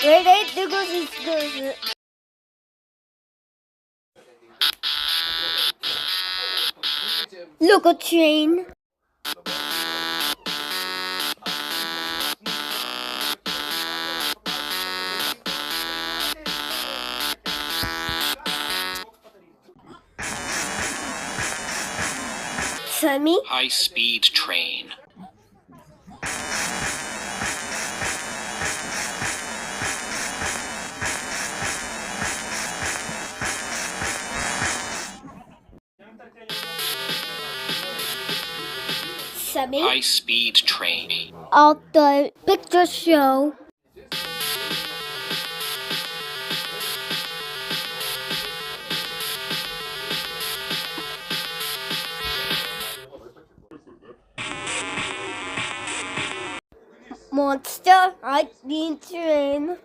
Wait, 누구지? Look, a train. Sammy? High-speed train. Sammy? High-speed train. Of the picture show. Monster, I mean train.